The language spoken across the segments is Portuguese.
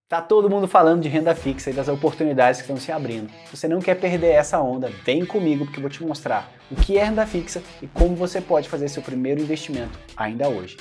Tá todo mundo falando de renda fixa e das oportunidades que estão se abrindo. Se você não quer perder essa onda, vem comigo porque eu vou te mostrar o que é renda fixa e como você pode fazer seu primeiro investimento ainda hoje.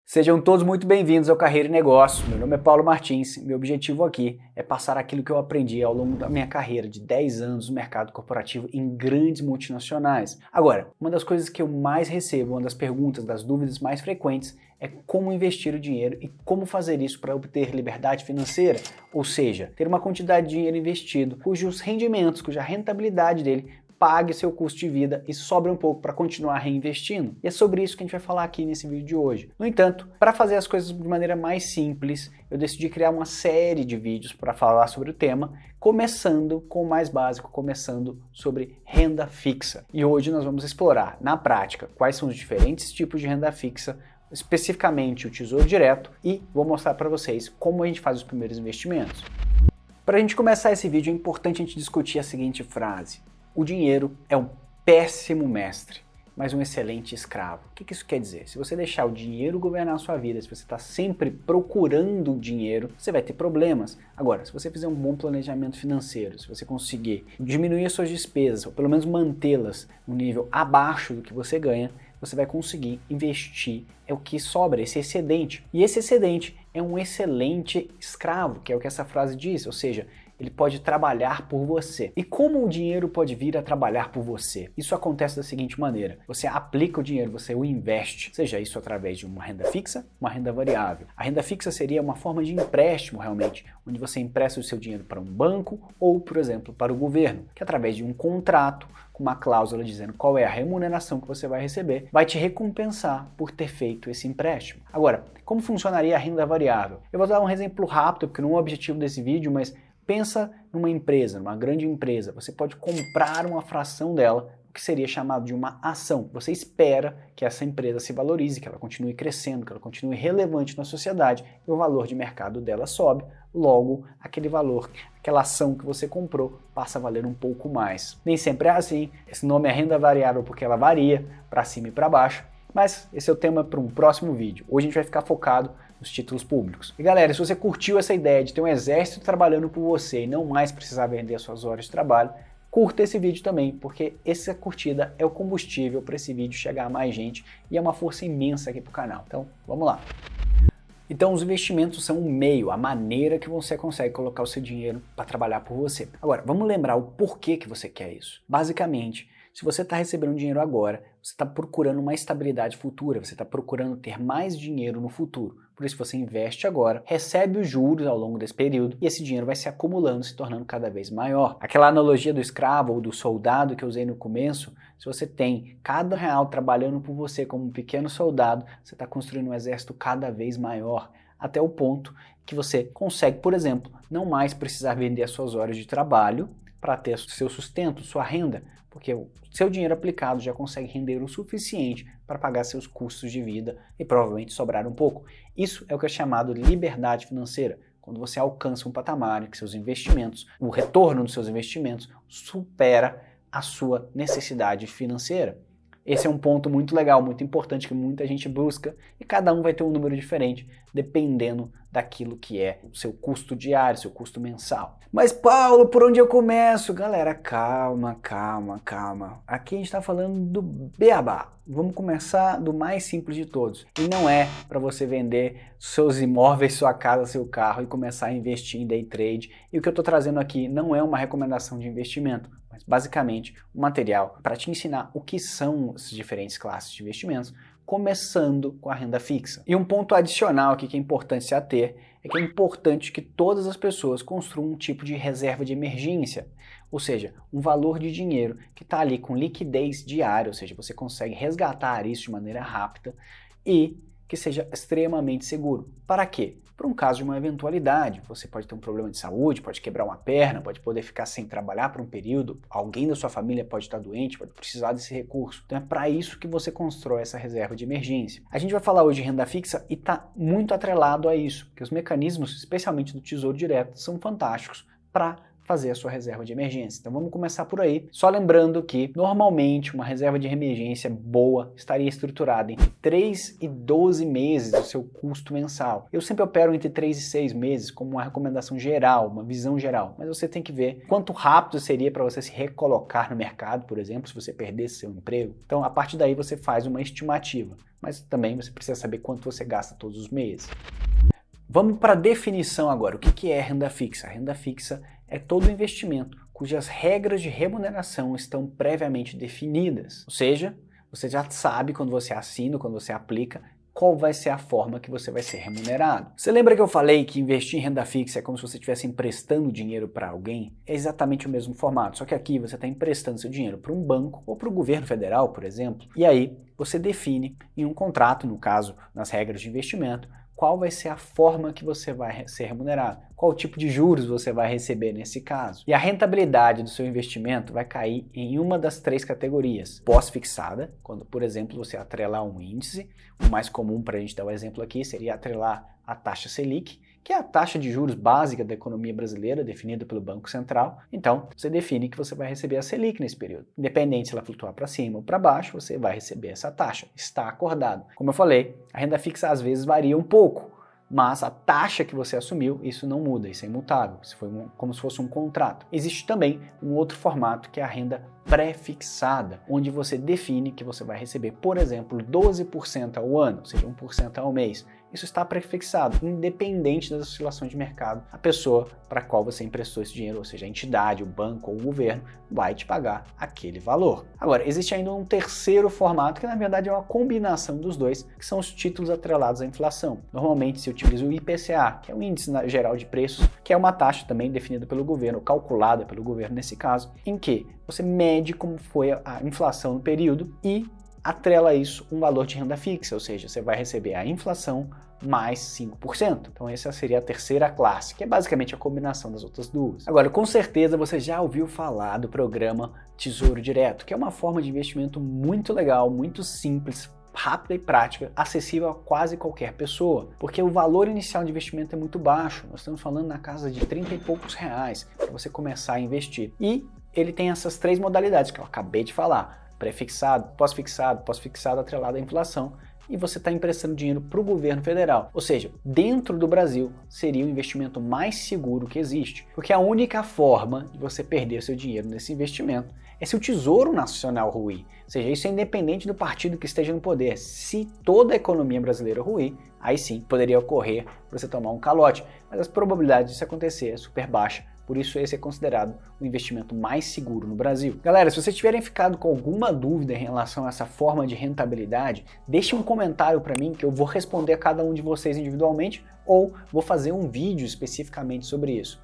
Sejam todos muito bem-vindos ao Carreira e Negócio. Meu nome é Paulo Martins e meu objetivo aqui é passar aquilo que eu aprendi ao longo da minha carreira de 10 anos no mercado corporativo em grandes multinacionais. Agora, uma das coisas que eu mais recebo, uma das perguntas, das dúvidas mais frequentes é como investir o dinheiro e como fazer isso para obter liberdade financeira, ou seja, ter uma quantidade de dinheiro investido cujos rendimentos, cuja rentabilidade dele pague seu custo de vida e sobra um pouco para continuar reinvestindo. E é sobre isso que a gente vai falar aqui nesse vídeo de hoje. No entanto, para fazer as coisas de maneira mais simples, eu decidi criar uma série de vídeos para falar sobre o tema, começando com o mais básico, começando sobre renda fixa. E hoje nós vamos explorar, na prática, quais são os diferentes tipos de renda fixa, especificamente o Tesouro Direto, e vou mostrar para vocês como a gente faz os primeiros investimentos. Para a gente começar esse vídeo, é importante a gente discutir a seguinte frase: o dinheiro é um péssimo mestre, mas um excelente escravo. O que isso quer dizer? Se você deixar o dinheiro governar a sua vida, se você está sempre procurando dinheiro, você vai ter problemas. Agora, se você fizer um bom planejamento financeiro, se você conseguir diminuir as suas despesas, ou pelo menos mantê-las no nível abaixo do que você ganha, você vai conseguir investir o que sobra, esse excedente. E esse excedente é um excelente escravo, que é o que essa frase diz, ou seja, ele pode trabalhar por você. E como o dinheiro pode vir a trabalhar por você? Isso acontece da seguinte maneira: você aplica o dinheiro, você o investe, seja isso através de uma renda fixa, uma renda variável. A renda fixa seria uma forma de empréstimo realmente, onde você empresta o seu dinheiro para um banco ou, por exemplo, para o governo, que através de um contrato, com uma cláusula dizendo qual é a remuneração que você vai receber, vai te recompensar por ter feito esse empréstimo. Agora, como funcionaria a renda variável? Eu vou dar um exemplo rápido, porque não é o objetivo desse vídeo, mas pensa numa empresa, numa grande empresa. Você pode comprar uma fração dela, o que seria chamado de uma ação. Você espera que essa empresa se valorize, que ela continue crescendo, que ela continue relevante na sociedade e o valor de mercado dela sobe. Logo, aquele valor, aquela ação que você comprou passa a valer um pouco mais. Nem sempre é assim. Esse nome é renda variável porque ela varia para cima e para baixo. Mas esse é o tema para um próximo vídeo. Hoje a gente vai ficar focado nos títulos públicos. E galera, se você curtiu essa ideia de ter um exército trabalhando por você e não mais precisar vender as suas horas de trabalho, curta esse vídeo também, porque essa curtida é o combustível para esse vídeo chegar a mais gente e é uma força imensa aqui para o canal. Então, vamos lá. Então, os investimentos são um meio, a maneira que você consegue colocar o seu dinheiro para trabalhar por você. Agora, vamos lembrar o porquê que você quer isso. Basicamente, se você está recebendo dinheiro agora, você está procurando uma estabilidade futura, você está procurando ter mais dinheiro no futuro. Por isso você investe agora, recebe os juros ao longo desse período e esse dinheiro vai se acumulando, se tornando cada vez maior. Aquela analogia do escravo ou do soldado que eu usei no começo, se você tem cada real trabalhando por você como um pequeno soldado, você está construindo um exército cada vez maior, até o ponto que você consegue, por exemplo, não mais precisar vender as suas horas de trabalho para ter seu sustento, sua renda, porque o seu dinheiro aplicado já consegue render o suficiente para pagar seus custos de vida e provavelmente sobrar um pouco. Isso é o que é chamado de liberdade financeira, quando você alcança um patamar em que seus investimentos, o retorno dos seus investimentos supera a sua necessidade financeira. Esse é um ponto muito legal, muito importante que muita gente busca e cada um vai ter um número diferente dependendo daquilo que é o seu custo diário, seu custo mensal. Mas Paulo, por onde eu começo? Galera, calma. Aqui a gente está falando do beabá. Vamos começar do mais simples de todos. E não é para você vender seus imóveis, sua casa, seu carro e começar a investir em day trade. E o que eu estou trazendo aqui não é uma recomendação de investimento, mas basicamente um material para te ensinar o que são as diferentes classes de investimentos, começando com a renda fixa. E um ponto adicional aqui que é importante se ater é que é importante que todas as pessoas construam um tipo de reserva de emergência, ou seja, um valor de dinheiro que está ali com liquidez diária, ou seja, você consegue resgatar isso de maneira rápida e que seja extremamente seguro. Para quê? Para um caso de uma eventualidade, você pode ter um problema de saúde, pode quebrar uma perna, pode poder ficar sem trabalhar por um período, alguém da sua família pode estar doente, pode precisar desse recurso. Então é para isso que você constrói essa reserva de emergência. A gente vai falar hoje de renda fixa e está muito atrelado a isso, porque os mecanismos, especialmente do Tesouro Direto, são fantásticos para fazer a sua reserva de emergência. Então vamos começar por aí, só lembrando que normalmente uma reserva de emergência boa estaria estruturada entre 3 e 12 meses do seu custo mensal. Eu sempre opero entre 3 e 6 meses como uma recomendação geral, uma visão geral, mas você tem que ver quanto rápido seria para você se recolocar no mercado, por exemplo, se você perdesse seu emprego. Então a partir daí você faz uma estimativa, mas também você precisa saber quanto você gasta todos os meses. Vamos para a definição agora. O que é renda fixa? A renda fixa é todo investimento cujas regras de remuneração estão previamente definidas. Ou seja, você já sabe quando você assina, quando você aplica, qual vai ser a forma que você vai ser remunerado. Você lembra que eu falei que investir em renda fixa é como se você estivesse emprestando dinheiro para alguém? É exatamente o mesmo formato, só que aqui você está emprestando seu dinheiro para um banco ou para o governo federal, por exemplo, e aí você define em um contrato, no caso, nas regras de investimento, qual vai ser a forma que você vai ser remunerado, qual tipo de juros você vai receber nesse caso. E a rentabilidade do seu investimento vai cair em uma das 3 categorias. Pós-fixada, quando, por exemplo, você atrelar um índice, o mais comum para a gente dar o exemplo aqui seria atrelar a taxa Selic, que é a taxa de juros básica da economia brasileira, definida pelo Banco Central. Então, você define que você vai receber a Selic nesse período. Independente se ela flutuar para cima ou para baixo, você vai receber essa taxa. Está acordado. Como eu falei, a renda fixa às vezes varia um pouco, mas a taxa que você assumiu, isso não muda, isso é imutável. Isso foi como se fosse um contrato. Existe também um outro formato que é a renda pré-fixada, onde você define que você vai receber, por exemplo, 12% ao ano, ou seja, 1% ao mês. Isso está prefixado, independente das oscilações de mercado. A pessoa para a qual você emprestou esse dinheiro, ou seja, a entidade, o banco ou o governo, vai te pagar aquele valor. Agora, existe ainda um terceiro formato, que na verdade é uma combinação dos dois, que são os títulos atrelados à inflação. Normalmente se utiliza o IPCA, que é o Índice Geral de Preços, que é uma taxa também definida pelo governo, calculada pelo governo nesse caso, em que você mede como foi a inflação no período e atrela isso um valor de renda fixa, ou seja, você vai receber a inflação mais 5%. Então essa seria a terceira classe, que é basicamente a combinação das outras duas. Agora, com certeza você já ouviu falar do programa Tesouro Direto, que é uma forma de investimento muito legal, muito simples, rápida e prática, acessível a quase qualquer pessoa, porque o valor inicial de investimento é muito baixo. Nós estamos falando na casa de 30 e poucos reais para você começar a investir. E ele tem essas 3 modalidades que eu acabei de falar: pré-fixado, pós-fixado atrelado à inflação, e você está emprestando dinheiro para o governo federal. Ou seja, dentro do Brasil seria o investimento mais seguro que existe, porque a única forma de você perder seu dinheiro nesse investimento é se o Tesouro Nacional ruir. Ou seja, isso é independente do partido que esteja no poder. Se toda a economia brasileira ruir, aí sim poderia ocorrer você tomar um calote, mas as probabilidades disso acontecer é super baixa. Por isso esse é considerado o investimento mais seguro no Brasil. Galera, se vocês tiverem ficado com alguma dúvida em relação a essa forma de rentabilidade, deixe um comentário para mim que eu vou responder a cada um de vocês individualmente ou vou fazer um vídeo especificamente sobre isso.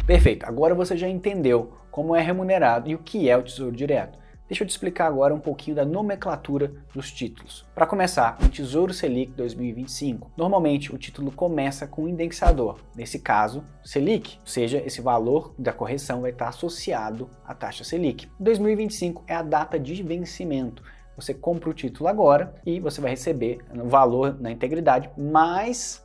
Perfeito, agora você já entendeu como é remunerado e o que é o Tesouro Direto. Deixa eu te explicar agora um pouquinho da nomenclatura dos títulos. Para começar, o Tesouro Selic 2025. Normalmente o título começa com um indexador, nesse caso, Selic, ou seja, esse valor da correção vai estar associado à taxa Selic. 2025 é a data de vencimento. Você compra o título agora e você vai receber o valor na integridade mais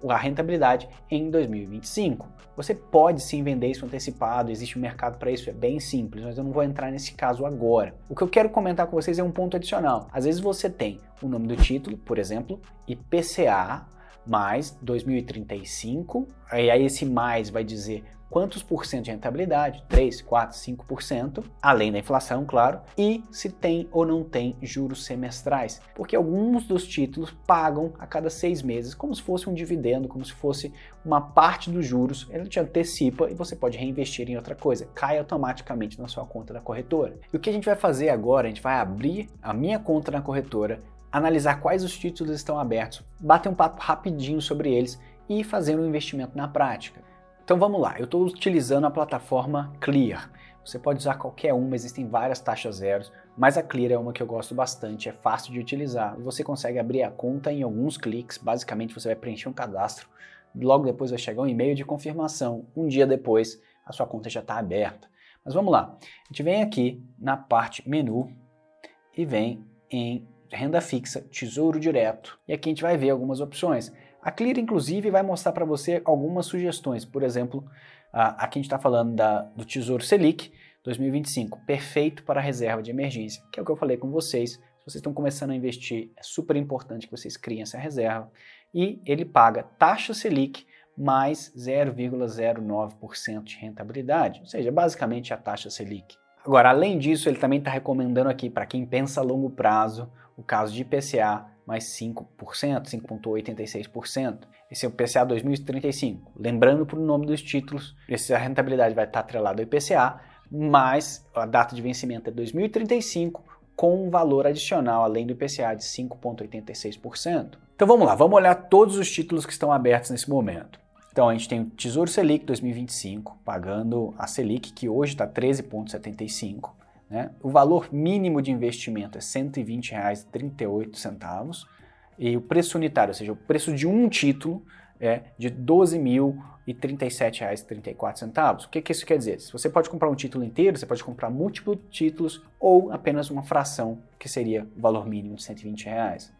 a rentabilidade em 2025. Você pode sim vender isso antecipado, existe um mercado para isso, é bem simples, mas eu não vou entrar nesse caso agora. O que eu quero comentar com vocês é um ponto adicional. Às vezes você tem o nome do título, por exemplo, IPCA mais 2035, e aí esse mais vai dizer quantos por cento de rentabilidade, 3, 4, 5%, além da inflação, claro, e se tem ou não tem juros semestrais, porque alguns dos títulos pagam a cada 6 meses, como se fosse um dividendo, como se fosse uma parte dos juros, ele te antecipa e você pode reinvestir em outra coisa, cai automaticamente na sua conta da corretora. E o que a gente vai fazer agora, a gente vai abrir a minha conta na corretora, analisar quais os títulos estão abertos, bater um papo rapidinho sobre eles e fazer um investimento na prática. Então vamos lá, eu estou utilizando a plataforma Clear. Você pode usar qualquer uma, existem várias taxas zeros, mas a Clear é uma que eu gosto bastante, é fácil de utilizar. Você consegue abrir a conta em alguns cliques, basicamente você vai preencher um cadastro, logo depois vai chegar um e-mail de confirmação, um dia depois a sua conta já está aberta. Mas vamos lá, a gente vem aqui na parte menu e vem em renda fixa, tesouro direto, e aqui a gente vai ver algumas opções. A Clear, inclusive, vai mostrar para você algumas sugestões. Por exemplo, aqui a gente está falando do Tesouro Selic 2025, perfeito para reserva de emergência, que é o que eu falei com vocês. Se vocês estão começando a investir, é super importante que vocês criem essa reserva. E ele paga taxa Selic mais 0,09% de rentabilidade, ou seja, basicamente a taxa Selic. Agora, além disso, ele também está recomendando aqui, para quem pensa a longo prazo, o caso de IPCA mais 5%, 5,86%. Esse é o IPCA 2035. Lembrando para o nome dos títulos, a rentabilidade vai estar atrelada ao IPCA, mas a data de vencimento é 2035, com um valor adicional, além do IPCA, de 5,86%. Então vamos lá, vamos olhar todos os títulos que estão abertos nesse momento. Então a gente tem o Tesouro Selic 2025, pagando a Selic, que hoje está 13,75. Né? O valor mínimo de investimento é R$ 120,38 e o preço unitário, ou seja, o preço de um título é de R$ 12.037,34. O que isso quer dizer? Você pode comprar um título inteiro, você pode comprar múltiplos títulos ou apenas uma fração, que seria o valor mínimo de R$ 120.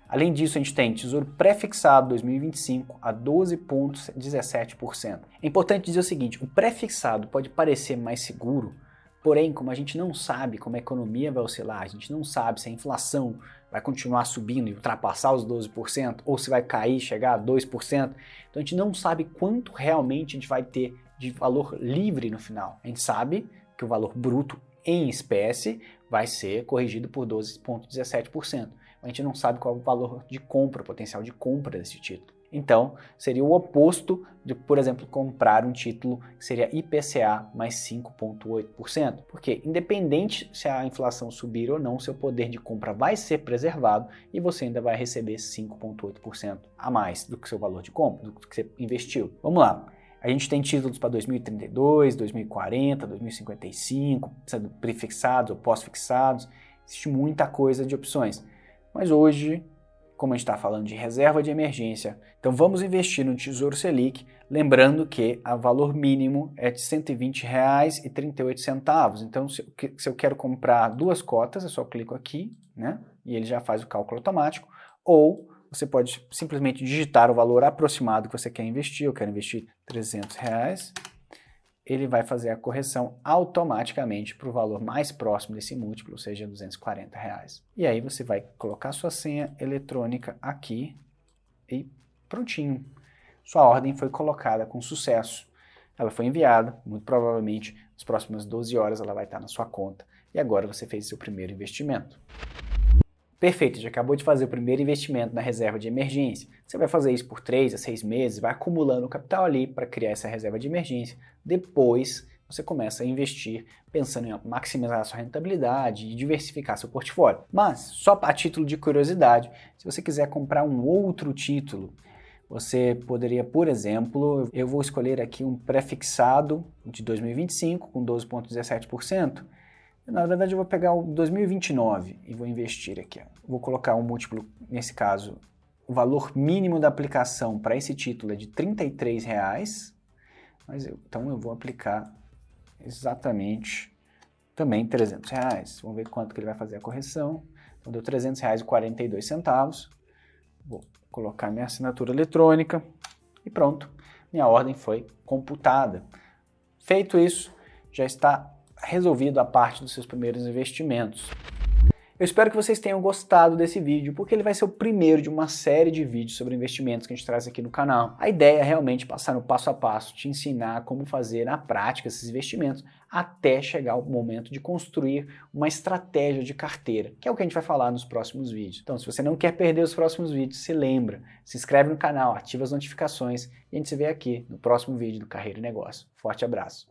Além disso, a gente tem Tesouro Pré-fixado 2025 a 12,17%. É importante dizer o seguinte, o pré-fixado pode parecer mais seguro, porém, como a gente não sabe como a economia vai oscilar, a gente não sabe se a inflação vai continuar subindo e ultrapassar os 12%, ou se vai cair, chegar a 2%, então a gente não sabe quanto realmente a gente vai ter de valor livre no final. A gente sabe que o valor bruto em espécie vai ser corrigido por 12,17%. A gente não sabe qual é o valor de compra, o potencial de compra desse título. Então, seria o oposto de, por exemplo, comprar um título que seria IPCA mais 5,8%. Porque, independente se a inflação subir ou não, seu poder de compra vai ser preservado e você ainda vai receber 5,8% a mais do que seu valor de compra, do que você investiu. Vamos lá. A gente tem títulos para 2032, 2040, 2055, sendo prefixados ou pós-fixados. Existe muita coisa de opções. Mas hoje, como a gente está falando de reserva de emergência, então vamos investir no Tesouro Selic, lembrando que o valor mínimo é de R$ 120,38. Então, se eu quero comprar duas cotas, eu só clico aqui, né? E ele já faz o cálculo automático. Ou você pode simplesmente digitar o valor aproximado que você quer investir. Eu quero investir R$ 300. Ele vai fazer a correção automaticamente para o valor mais próximo desse múltiplo, ou seja, R$ 240. E aí você vai colocar sua senha eletrônica aqui e prontinho. Sua ordem foi colocada com sucesso. Ela foi enviada, muito provavelmente nas próximas 12 horas ela vai estar na sua conta. E agora você fez seu primeiro investimento. Perfeito, já acabou de fazer o primeiro investimento na reserva de emergência. Você vai fazer isso por 3 a 6 meses, vai acumulando o capital ali para criar essa reserva de emergência. Depois, você começa a investir pensando em maximizar a sua rentabilidade e diversificar seu portfólio. Mas, só a título de curiosidade, se você quiser comprar um outro título, você poderia, por exemplo, eu vou escolher aqui um pré-fixado de 2025 com 12,17%. Na verdade, eu vou pegar o 2029 e vou investir aqui. Vou colocar um múltiplo, nesse caso, o valor mínimo da aplicação para esse título é de R$ 33, então eu vou aplicar exatamente também R$ 300. Vamos ver quanto que ele vai fazer a correção. Então deu R$ 300,42. Vou colocar minha assinatura eletrônica e pronto. Minha ordem foi computada. Feito isso, já está resolvido a parte dos seus primeiros investimentos. Eu espero que vocês tenham gostado desse vídeo, porque ele vai ser o primeiro de uma série de vídeos sobre investimentos que a gente traz aqui no canal. A ideia é realmente passar no passo a passo, te ensinar como fazer na prática esses investimentos, até chegar o momento de construir uma estratégia de carteira, que é o que a gente vai falar nos próximos vídeos. Então, se você não quer perder os próximos vídeos, se lembra, se inscreve no canal, ativa as notificações e a gente se vê aqui no próximo vídeo do Carreira e Negócio. Forte abraço!